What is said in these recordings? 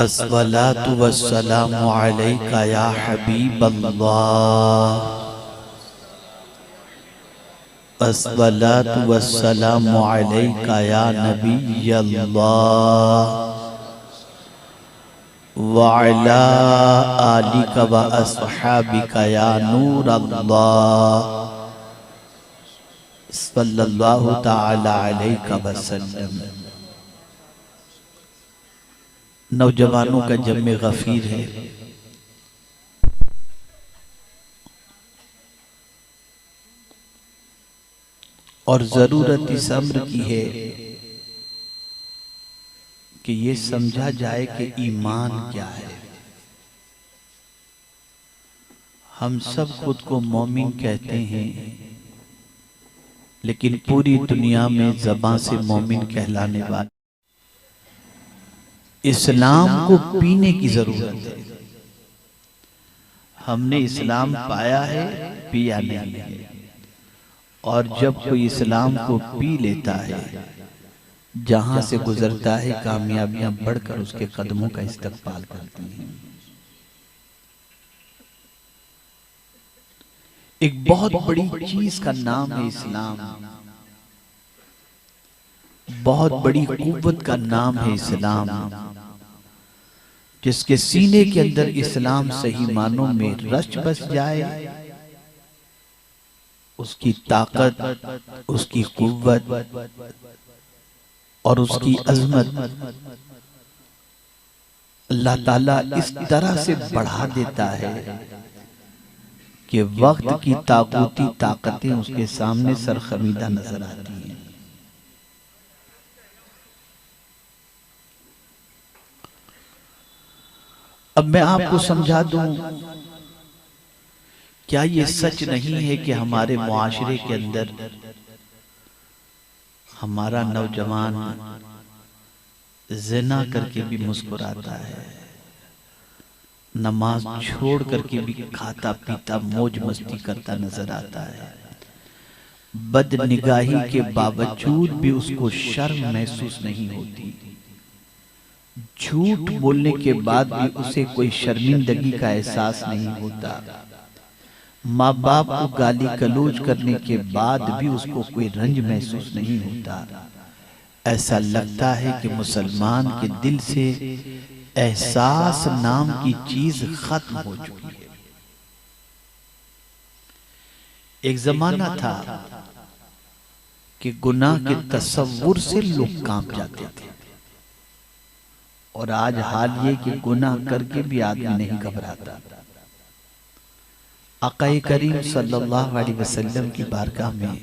अस्सलातु वस्सलामु अलैका या हबीबल्लाह। अस्सलातु वस्सलामु अलैका या नबियल्लाह। व अला आलिका व अस्हाबिका या नूरल्लाह। सल्लल्लाहु तआला अलैका वसल्लम। नौजवानों का जम्मे गफीर है। और जरूरत इस अम्र की है कि ये समझा जाए कि ईमान क्या है। हम सब खुद को मोमिन कहते हैं, लेकिन पूरी दुनिया में ज़बान से मोमिन कहलाने वाले इस्लाम को पीने की जरूरत है। हमने इस्लाम पाया है, पिया नहीं है। और जब कोई इस्लाम को पी लेता है, जहां से गुजरता है कामयाबियां बढ़कर उसके कदमों का इस्तकबाल करती हैं। एक बहुत बड़ी चीज का नाम है इस्लाम। बहुत बड़ी कुव्वत का नाम है इस्लाम। जिसके सीने के अंदर इस्लाम सही मानों में रच बस जाए, उसकी ताकत, उसकी कुव्वत और उसकी अजमत अल्लाह ताला इस तरह से बढ़ा देता है कि वक्त की ताकूती ताकतें उसके सामने सरखमीदा नजर आती हैं। अब मैं आपको समझा दूं, क्या ये सच नहीं है कि हमारे मुआशरे के अंदर हमारा नौजवान ज़िना करके भी मुस्कुराता है, नमाज छोड़ करके भी खाता पीता मौज मस्ती करता नजर आता है, बदनिगाही के बावजूद भी उसको शर्म महसूस नहीं होती, झूठ बोलने के बाद भी उसे कोई शर्मिंदगी का एहसास नहीं होता, माँ बाप को गाली गलौज करने के बाद भी उसको कोई रंज महसूस नहीं होता। ऐसा लगता है कि मुसलमान के दिल से एहसास नाम की चीज खत्म हो चुकी है। एक जमाना था कि गुनाह के तसव्वुर से लोग कांप जाते थे, और आज हाल ये कि गुनाह करके भी आदमी नहीं घबराता। आक़ाए करीम सल्लल्लाहु अलैहि वसल्लम की बारगाह में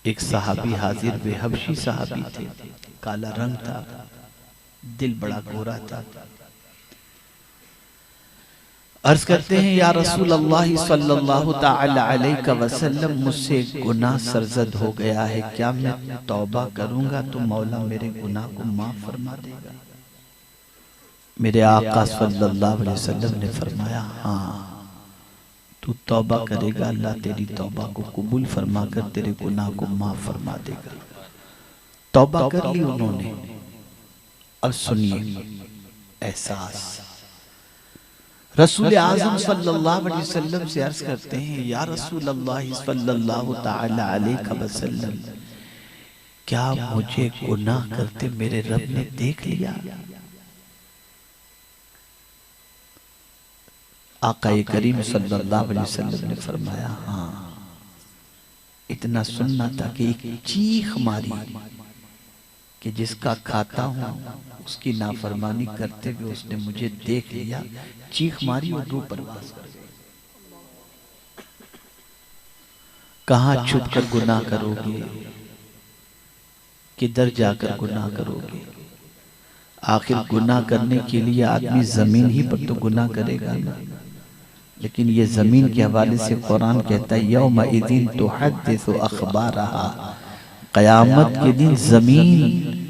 एक सहाबी हाजिर हुए। हबशी सहाबी थे, काला रंग था, दिल बड़ा गोरा था। अर्ज करते हैं, या रसूल अल्लाह सल्लल्लाहु तआला अलैहि वसल्लम, मुझसे गुनाह सरजद हो गया है, क्या मैं तौबा करूंगा तो मौला मेरे गुनाह को माफ फरमा देगा? मेरे आका सल्लल्लाहु अलैहि वसल्लम ने फरमाया, हाँ तू तौबा करेगा, अल्लाह तेरी तौबा को कबूल फरमाकर तेरे गुनाह को माफ फरमा देगा। तौबा कर ली उन्होंने। अब सुनिए एहसास। रसूल आज़म सल्लल्लाहु अलैहि वसल्लम से अर्ज करते हैं, या रसूल अल्लाह सल्लल्लाहु तआला अलैहि वसल्लम, क्या मुझे गुनाह करते मेरे रब ने देख लिया? आक़ाए करीम सल्लल्लाहु अलैहि वसल्लम ने फरमाया, हाँ। इतना सुनना था कि एक चीख मारी कि जिसका खाता हूं उसकी नाफरमानी करते हुए उसने मुझे देख लिया। चीख मारी और रूह परवास कर गई। कहां छुप कर गुनाह करोगे, किधर जाकर गुनाह करोगे? आखिर गुनाह करने के लिए आदमी जमीन ही पर तो गुनाह करेगा ना। लेकिन ये जमीन के हवाले से कुरान कहता है, यौमइज़िन तुहद्दिसु अख़बारहा, क़यामत के दिन जमीन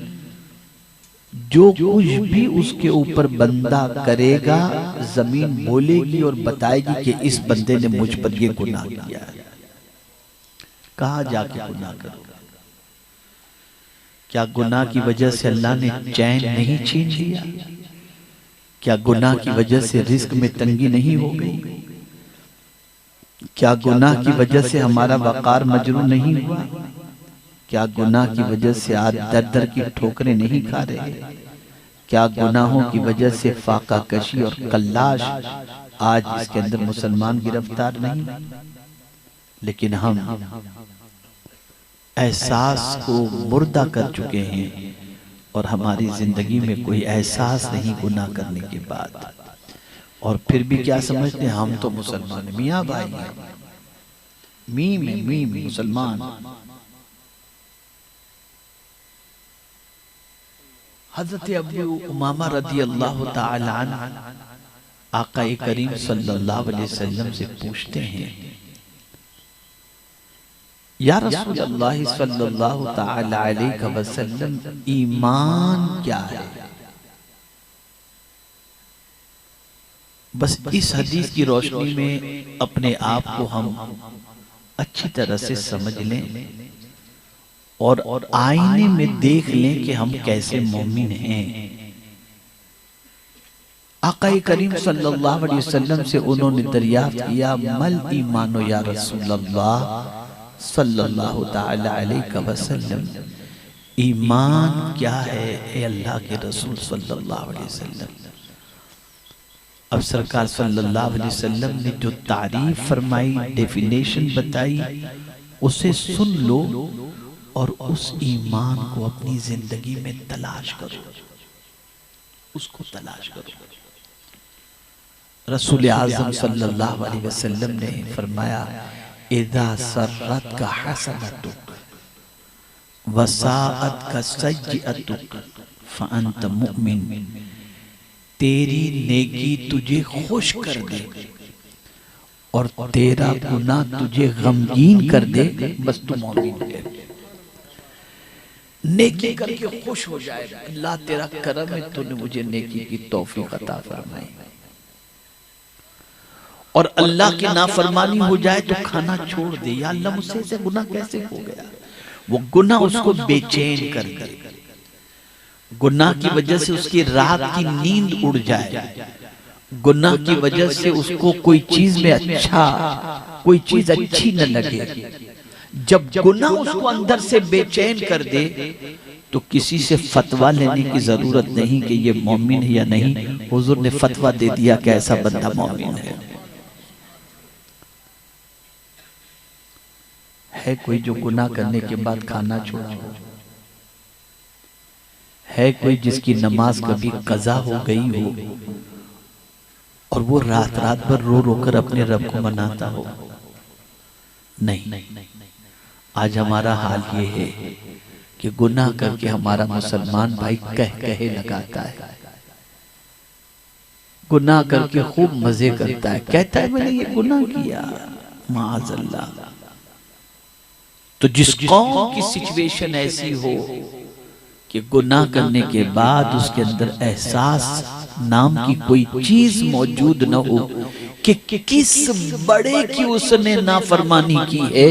जो कुछ भी उसके ऊपर बंदा करेगा, जमीन बोलेगी और बताएगी कि इस बंदे ने मुझ पर ये गुनाह किया है। कहाँ जाके गुनाह करोगे? क्या गुनाह की वजह से अल्लाह ने चैन नहीं छीन लिया? क्या गुनाह की वजह से रिस्क में तंगी नहीं हो गई? क्या गुनाह की वजह से हमारा वकार मजरू नहीं हुआ? क्या गुनाह की वजह से आज दर दर की ठोकरें नहीं खा रहे? क्या गुनाहों की वजह से फाका कशी और कल्लाश आज इसके अंदर मुसलमान गिरफ्तार नहीं? लेकिन हम एहसास को मुर्दा कर चुके हैं और हमारी जिंदगी में कोई एहसास नहीं गुनाह करने के बाद। और फिर भी क्या समझते हैं, हम तो मुसलमान मियाँ भाई हैं, मी मुसलमान। हजरत अबू उमामा रदी अल्लाह ताला अन्हु आका करीम सल्लल्लाहु अलैहि वसल्लम से पूछते हैं, या रसूल अल्लाह सल्लल्लाहु ताला अलैहि वसल्लम, ईमान क्या है? बस इस हदीस की रोशनी में अपने आप को हम अच्छी तरह से समझ लें और आईने में देख लें कि हम कैसे मोमिन हैं। आका करीम सल्लल्लाहु अलैहि वसल्लम से उन्होंने दरियाफ्त किया, मल ईमानो या रसूल अल्लाह सल्लल्लाहु ताला अलैहि वसल्लम, ईमान क्या है ए अल्लाह के रसूल सल्लल्लाहु अलैहि वसल्लम? अब सरकार सल्लल्लाहु अलैहि वसल्लम ने जो तारीफ फरमाई, डेफिनेशन बताई, उसे सुन लो और उस ईमान को अपनी जिंदगी में तलाश करो, उसको तलाश करो। रसूल आज़म सल्लल्लाहु अलैहि वसल्लम ने फरमाया, इज़ा सर्रत का हसनतुक वसाअत का सय्यतुक फअंत मुमिन, तेरी नेकी तुझे खुश कर दे और तेरा गुनाह तुझे गमगीन कर दे, बस तू मोमिन है। नेकी करके खुश हो जाए, अल्लाह तेरा करम है, तूने मुझे नेकी की तौफीक अता फरमाई। और अल्लाह की नाफरमानी हो जाए तो खाना छोड़ दे, या अल्लाह मुझसे ऐसे गुनाह कैसे हो गया? वो गुनाह उसको बेचैन कर दे, गुनाह की वजह से उसकी रात की नींद उड़ जाए, गुनाह की वजह से उसको कोई चीज में कोई चीज अच्छी न लगे। जब गुनाह उसको अंदर से बेचैन कर दे तो किसी से फतवा लेने की जरूरत नहीं कि ये मोमिन है या नहीं, हुजूर ने फतवा दे दिया कि ऐसा बंदा मोमिन है। कोई जो गुनाह करने के बाद खाना छोड़ा हो? है कोई जिसकी नमाज कभी कज़ा हो गई हो और वो रात रात भर रो रो कर अपने रब को मनाता हो? नहीं। आज हमारा हाल ये है कि गुनाह करके हमारा मुसलमान भाई कहे लगाता है, गुनाह करके खूब मजे करता है, कहता है मैंने ये गुनाह किया, माअज़ल्लाह। तो जिस कौम की सिचुएशन ऐसी हो कि गुनाह करने के बाद उसके अंदर एहसास नाम की कोई चीज मौजूद न हो कि किस बड़े की उसने नाफरमानी की है,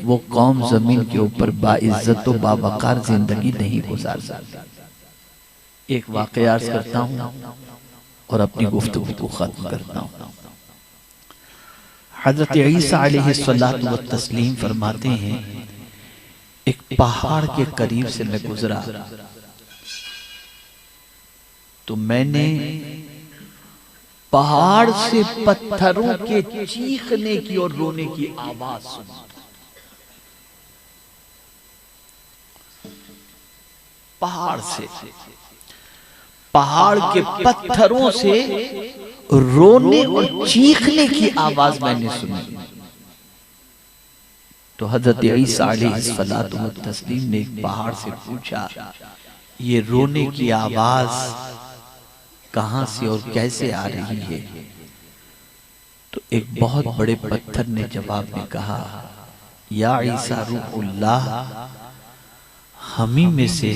वो कौम जमीन के ऊपर बाइज्जत व बावकार जिंदगी नहीं गुजार सकती। एक वाक़या अर्ज करता हूँ और अपनी गुफ्तगू को खत्म करता हूँ। हज़रत ईसा अलैहिस्सलातु व तस्लीम फरमाते हैं, एक पहाड़ के करीब से मैं गुजरा तो मैंने पहाड़ से पत्थरों के चीखने की और रोने की आवाज सुनी। पहाड़ के पत्थरों से रोने और चीखने की आवाज मैंने सुनी। तो हजरत ईसा अलैहिस्सलातु व तस्लीम ने एक पहाड़ से पूछा, ये रोने की आवाज कहां से और कैसे आ रही है? तो एक बहुत बड़े पत्थर ने जवाब में कहा, या ईसा रूहुल्लाह, हमी में से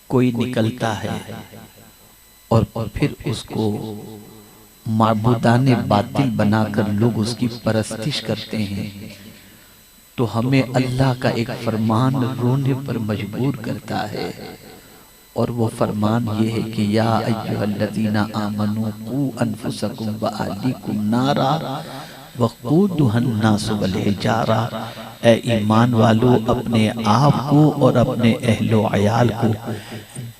कोई निकलता है और फिर उसको माबूदाने बातिल बनाकर लोग उसकी परस्तिश करते हैं, तो हमें अल्लाह का एक फरमान रोने पर मजबूर करता है और वो फरमान ये है कि या अय्युहल्लज़ीना आमनू कू अनफुसकुम व अहलीकुम नारा वक़ूदुहन नासु वल हिजारा। ए ईमान वालों, अपने आप को और अपने अहलो अयाल को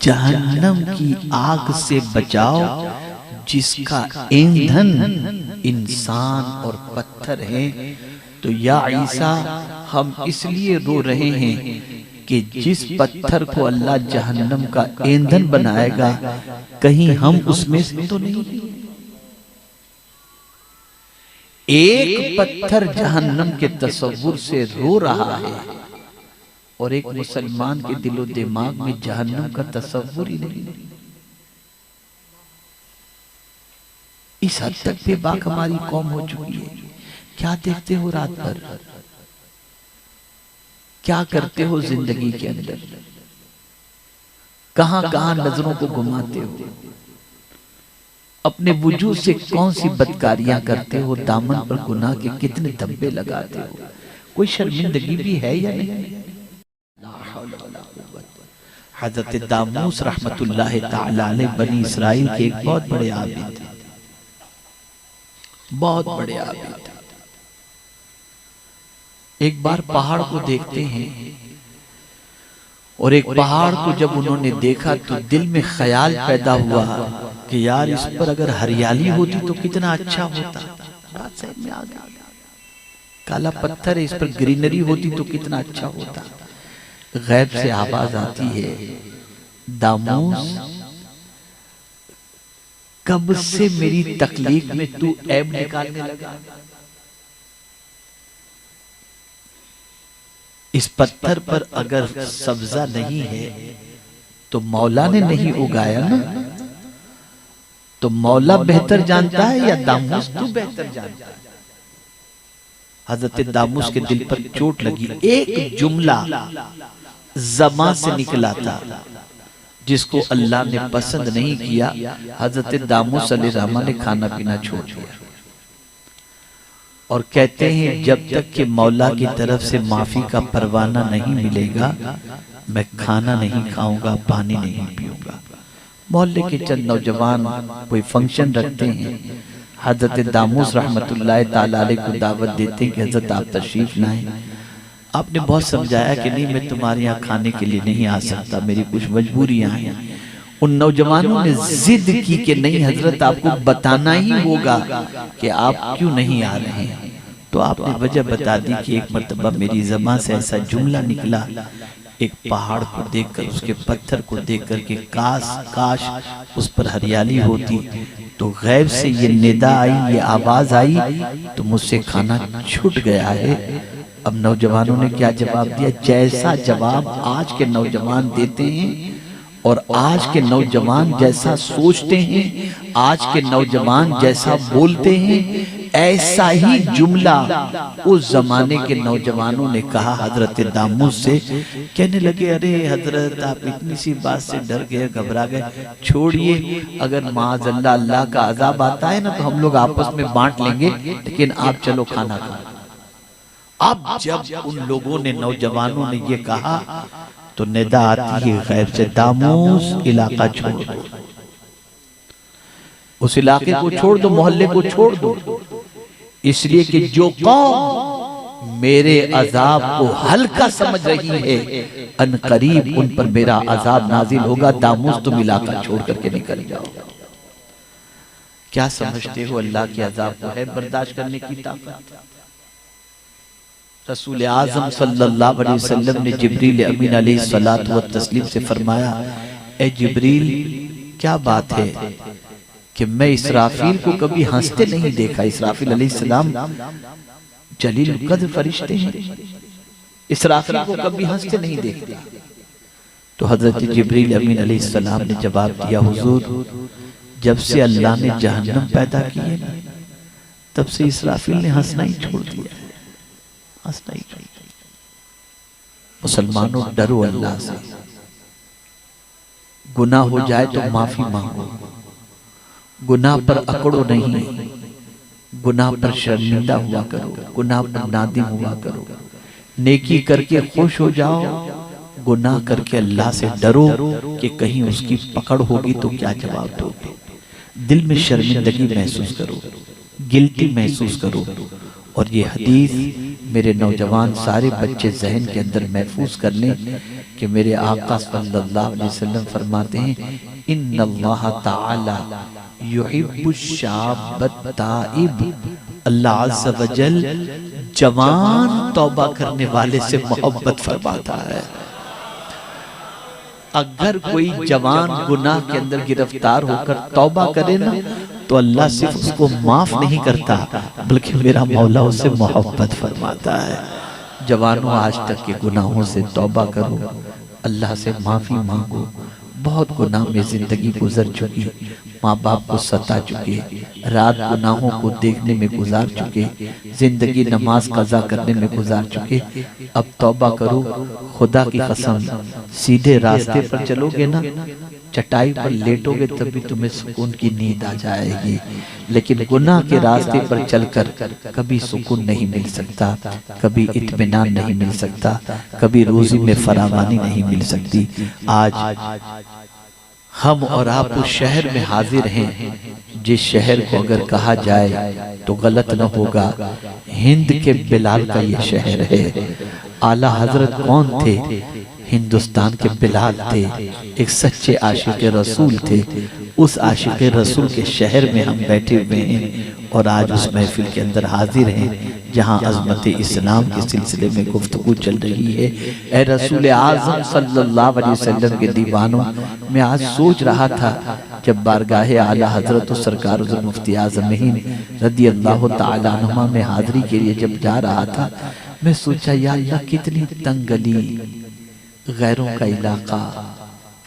जहन्नम की आग से बचाओ, जिसका ईंधन इंसान और पत्थर है। तो या ईसा, हम इसलिए रो रहे हैं कि जिस पत्थर को अल्लाह जहन्नम का ईंधन बनाएगा, कहीं हम उसमें से तो नहीं। एक पत्थर जहन्नम के तसव्वुर से रो रहा है और एक मुसलमान के दिलो दिमाग में जहन्नम का तसव्वुर ही नहीं। इस हद तक बेबाक हमारी कौम हो चुकी है। क्या देखते हो रात भर, क्या करते हो जिंदगी के अंदर, कहां कहां नजरों को घुमाते हो, अपने वजूद से कौन सी बदकारियां करते हो, दामन पर गुनाह के कितने धब्बे लगाते हो। कोई शर्मिंदगी भी है या नहीं? हजरत दामूस रहमतुल्लाह ताला अलैह बनी इसराइल के एक बहुत बड़े आबिद थे, बहुत बड़े आबिद थे। एक बार पहाड़ को देखते हैं और एक पहाड़ को जब उन्होंने देखा तो दिल में ख्याल पैदा हुआ कि यार इस पर अगर हरियाली होती तो कितना अच्छा होता। बात समझ में आ गई। काला पत्थर है, इस पर ग्रीनरी होती तो कितना अच्छा होता। गैब से आवाज आती है, दामूस, कब से मेरी तकलीफ में तू ऐब निकालने लगा? इस पत्थर पर अगर सब्जा नहीं है तो मौला ने नहीं उगाया ना। तो मौला बेहतर जानता है या दामूस तू बेहतर जानता है? हजरत दामूस के दिल पर चोट लगी। एक जुमला ज़बान से निकला था जिसको अल्लाह ने पसंद नहीं किया। हजरत दामूस अलैहिस्सलाम ने खाना पीना छोड़ दिया और कहते हैं जब तक कि मौला की तरफ से माफी का परवाना नहीं मिलेगा मैं खाना नहीं खाऊंगा, पानी नहीं पीऊंगा। मोहल्ले के चंद नौजवान कोई फंक्शन रखते हैं, हजरत दामूस रहमतुल्लाह ताला अलैह को दावत देते हैं कि हजरत आप तशरीफ लाएं। आपने बहुत समझाया कि नहीं मैं तुम्हारे यहाँ खाने के लिए नहीं आ सकता, मेरी कुछ मजबूरियां हैं। उन नौजवानों ने जिद की कि नहीं हजरत आपको बताना ही होगा कि आप क्यों नहीं आ रहे हैं। तो आपने वजह बता दी कि एक मर्तबा मेरी ज़बान से ऐसा जुमला निकला, एक पहाड़ को देखकर, उसके पत्थर को देखकर कि काश काश उस पर हरियाली होती। तो गैब से ये निदा आई, ये आवाज आई तो मुझसे खाना छूट गया है। अब नौजवानों ने क्या जवाब दिया? जैसा जवाब आज के नौजवान देते हैं और आज के नौजवान जैसा सोचते हैं, आज के नौजवान जैसा बोलते हैं, ऐसा ही जुमला उस जमाने के नौजवानों ने कहा हजरत दामूस से। कहने लगे अरे हजरत आप इतनी सी बात से डर गए, घबरा गए, छोड़िए, अगर माज़अल्लाह अल्लाह का अजाब आता है ना तो हम लोग आपस में बांट लेंगे, लेकिन आप चलो खाना खाओ। अब जब उन लोगों ने, नौजवानों ने ये कहा तो निदा आती है गैब से, दामूस इलाका छोड़ दो, उस इलाके को छोड़ दो, मोहल्ले को छोड़ दो, इसलिए कि जो कौम मेरे अजाब को हल्का समझ रही है अनकरीब उन पर मेरा अजाब नाजिल होगा। दामूस तुम इलाका छोड़ करके निकल जाओ। क्या समझते हो अल्लाह के अजाब को है बर्दाश्त करने की ताकत? रसूल आज़म सल्लल्लाहु अलैहि वसल्लम ने जिब्रील अमीन अलैहिस्सलातु व तस्लीम से फरमाया, ए जिब्रील क्या बात है कि मैं इसराफील को कभी हंसते नहीं देखा। इसराफील अलैहिस्सलाम जलील कद्र फरिश्ते हैं, इसराफील को कभी हंसते नहीं देखते। तो हजरत जिब्रील अमीन अलैहिस्सलाम ने जवाब दिया, हुजूर जब से अल्लाह ने जहन्नम पैदा की है ना तब से इसराफील ने हंसना ही छोड़ दिया, हंसना ही छोड़ दिया। मुसलमानों डरो अल्लाह से, गुनाह हो जाए तो माफी मांगो, गुनाह पर अकड़ो नहीं, गुनाह पर शर्मिंदा हुआ करो, गुनाह पर नादिम हुआ करो, नेकी करके खुश हो जाओ, गुनाह करके अल्लाह से डरो कि कहीं उसकी पकड़ होगी तो क्या जवाब दोगे। दिल में शर्मिंदगी महसूस करो, गिल्टी महसूस करो। और ये हदीस मेरे नौजवान सारे बच्चे जहन के अंदर महफूज कर लें कि मेरे आका सल्लल्लाहु अलैहि वसल्लम फरमाते हैं, इन्नल्लाह ताला युहिब्बुश शाब्बत ताइब, अल्लाह अज़्ज़ व जल जवान तौबा करने वाले से मोहब्बत फरमाता है। अगर कोई जवान गुनाह के अंदर गिरफ्तार होकर तौबा करे ना, तो अल्लाह सिर्फ उसको माफ नहीं करता बल्कि मेरा मौला उससे मोहब्बत फरमाता है। जवानों, आज तक के गुनाहों से तौबा करो, अल्लाह से माफी मांगो। बहुत गुनाह में जिंदगी गुजर चुकी, माँ बाप को सता चुके, रात गुनाहों को देखने में गुजार चुके, जिंदगी नमाज कज़ा करने में गुजार चुके। अब तौबा करो, खुदा की कसम सीधे रास्ते पर चलोगे ना, चटाई पर लेटोगे तब भी तुम्हें सुकून की नींद आ जाएगी। लेकिन गुनाह के रास्ते पर चलकर कभी सुकून नहीं मिल सकता, कभी इत्मीनान नहीं मिल सकता, कभी रोजी में फरावानी नहीं मिल सकती। आज हम और आप उस शहर में हाजिर हैं जिस शहर को अगर कहा जाए तो गलत न होगा, हिंद के बिलाल का ये शहर है। आला हजरत कौन थे? हिंदुस्तान के बिलाल थे, एक सच्चे आशिक रसूल थे। उस आशिक रसूल के शहर में हम बैठे हुए हैं और आज उस महफिल के अंदर हाजिर हैं जहां अज़मत इस्लाम के सिलसिले में गुफ्तगू चल रही है। ए रसूल आज़म सल्लल्लाहु अलैहि वसल्लम के दीवानों, मैं आज सोच रहा था जब बारगाहे आला हजरत सरकार मुफ्ती आज़म रदी अल्लाह तआला अन्हुमा में हाजिरी के लिए जब जा रहा था, मैं सोचा या अल्लाह कितनी तंग गली, गैरों का इलाका,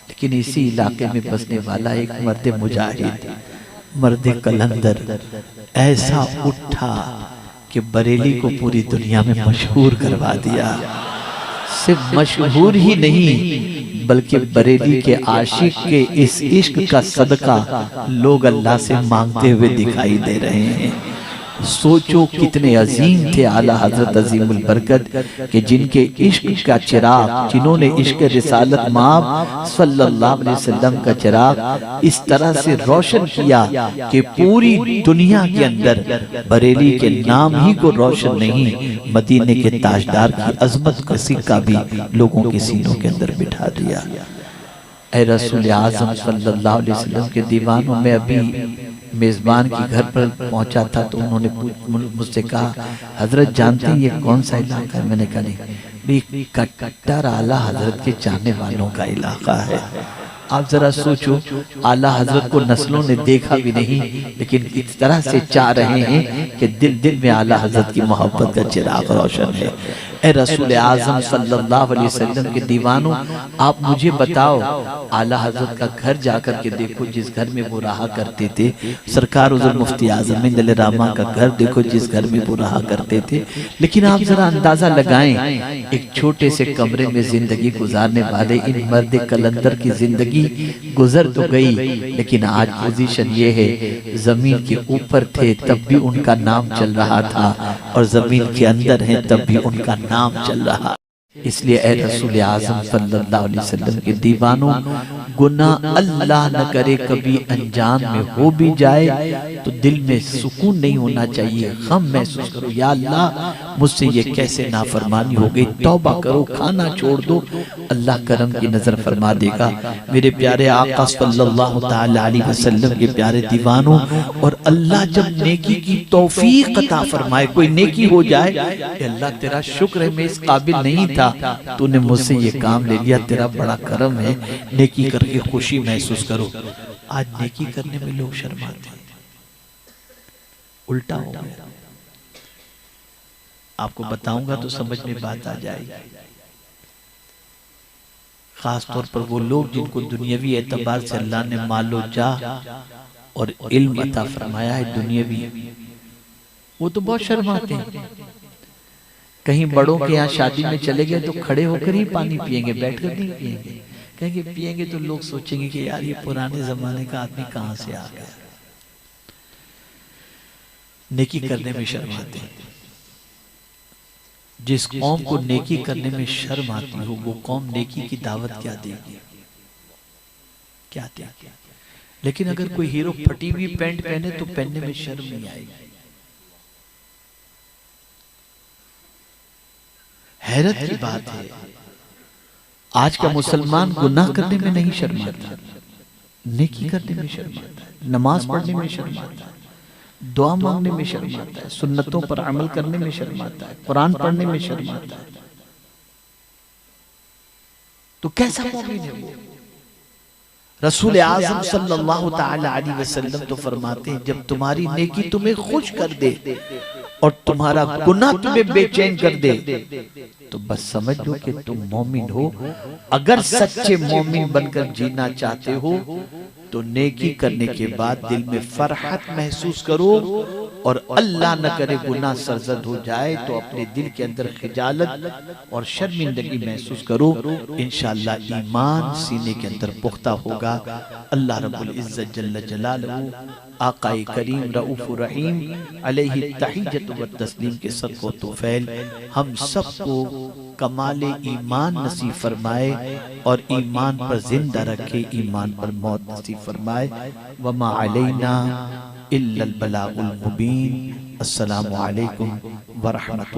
लेकिन इसी इलाके में बसने वाला एक मर्द मुजाहिद, मर्द कलंदर ऐसा उठा कि बरेली को पूरी दुनिया में मशहूर करवा दिया। सिर्फ मशहूर ही नहीं बल्कि बरेली के आशिक के इस इश्क का सदका लोग अल्लाह से मांगते हुए दिखाई दे रहे हैं। सोचो कितने अजीम थे आला हजरत अजीमुल बरकत के जिनके इश्क का चिराग, जिन्होंने इश्क रिसालत माब सल्लल्लाहु अलैहि वसल्लम का चिराग इस तरह से रोशन किया कि पूरी दुनिया के अंदर बरेली के नाम ही को रोशन नहीं, मदीने के ताजदार की अजमत का सिक्का भी लोगों के सीनों के अंदर बिठा दिया। ऐ रसूल आज़म सल्लल्लाहु अलैहि वसल्लम के दीवानों में अभी मेज़बान के घर पर पहुंचा था तो उन्होंने मुझसे कहा, हजरत जानते हैं ये कौन सा इलाका है? मैंने कहा नहीं, कट्टर आला हजरत के चाहने वालों का इलाका है। आप जरा सोचो, आला हजरत को नस्लों ने देखा भी नहीं लेकिन इस तरह से चाह रहे हैं कि दिल दिल में आला हजरत की मोहब्बत का चिराग रोशन है। ए रसूल आज़म सल्लल्लाहु अलैहि वसल्लम के दीवानों, आप मुझे बताओ, आला हजरत का घर जाकर के देखो जिस घर में वो रहा करते थे। सरकार हुज़ूर मुफ्ती आज़म रहमा का घर देखो जिस घर में वो रहा करते थे। लेकिन आप जरा अंदाजा लगाएं, एक छोटे से कमरे में जिंदगी गुजारने वाले इन मर्द कलंदर की जिंदगी गुजर तो गई, लेकिन आज पोजीशन ये है, जमीन के ऊपर थे तब भी उनका नाम चल रहा था और जमीन के अंदर है तब भी उनका नाम चल रहा। इसलिए ए रसूल आज़म सल्लल्लाहु अलैहि वसल्लम के दीवानों, गुनाह अल्लाह न करे कभी अनजान में हो भी जाए तो दिल में सुकून नहीं होना चाहिए, गम महसूस करो, या अल्लाह मुझसे ये कैसे नाफरमानी हो गई, तौबा करो, खाना छोड़ दो, अल्लाह करम की नजर फरमा देगा। मेरे प्यारे आका सल्लल्लाहु तआला अलैहि वसल्लम के प्यारे दीवानों, और अल्लाह जब नेकी की तौफीक अता फरमाए, कोई नेकी हो जाए, अल्लाह तेरा शुक्र है मैं इस काबिल नहीं था, तूने मुझसे ये काम ले लिया, तेरा बड़ा करम है, नेकी करके खुशी महसूस करो। आज नेकी करने में लोग शर्माते हैं, उल्टा हो गया। आपको बताऊंगा तो समझ में बात आ जाएगी। खास तौर पर वो लोग जिनको दुनियावी एतबार से अल्लाह ने मालो जा और इल्म अता फरमाया है दुनियावी, वो तो बहुत शर्माते हैं। कहीं बड़ों के यहाँ शादी में चले गए तो खड़े होकर ही पानी पिएंगे, बैठकर नहीं पिएंगे। कहेंगे पिएंगे तो लोग सोचेंगे कि यार ये पुराने जमाने का आदमी कहाँ से आ गया। नेकी करने में शर्माते हैं। जिस कौम को नेकी करने में शर्म आती हो वो कौम नेकी की दावत क्या देगी, क्या देगी। लेकिन अगर कोई हीरो फटी हुई पैंट पहने तो पहनने में शर्म नहीं आएगी। हैरत की बात है, आज का मुसलमान गुनाह करने में नहीं शर्माता, नेकी करने में शर्माता है, नमाज पढ़ने में शर्माता है, दुआ मांगने में शर्माता है, सुन्नतों पर अमल करने में शर्माता है, कुरान पढ़ने में शर्माता है। तो कैसा मोमिन है वो? रसूल आज़म सल्लल्लाहु ताला अलैहि वसल्लम तो फरमाते हैं जब तुम्हारी नेकी तुम्हें खुश कर दे और तुम्हारा गुनाह तुम्हें बेचैन कर दे तो बस समझ लो कि तुम मोमिन हो। अगर सच्चे मोमिन बनकर जीना चाहते हो तो नेकी करने के बाद दिल में फरहत महसूस करो और अल्लाह न करे गुनाह सरजद हो जाए तो अपने दिल के अंदर खिजालत और शर्मिंदगी महसूस करो। इंशाअल्लाह ईमान सीने के अंदर पुख्ता होगा। अल्लाह रब्बुल इज्जत जल्ल जलालहू आकाए करीम रऊफुर रहीम अलैहि तहिय्यतु व तस्लीम के सदक़ो तुफैल हम सबको कमाले ईमान नसीब फरमाए और ईमान पर जिंदा रखे, ईमान पर मौत नसीब फरमाए। वमा अलैना इल्लल बलागुल मुबीन। अस्सलामु अलैकुम व रहमतुल्लाह।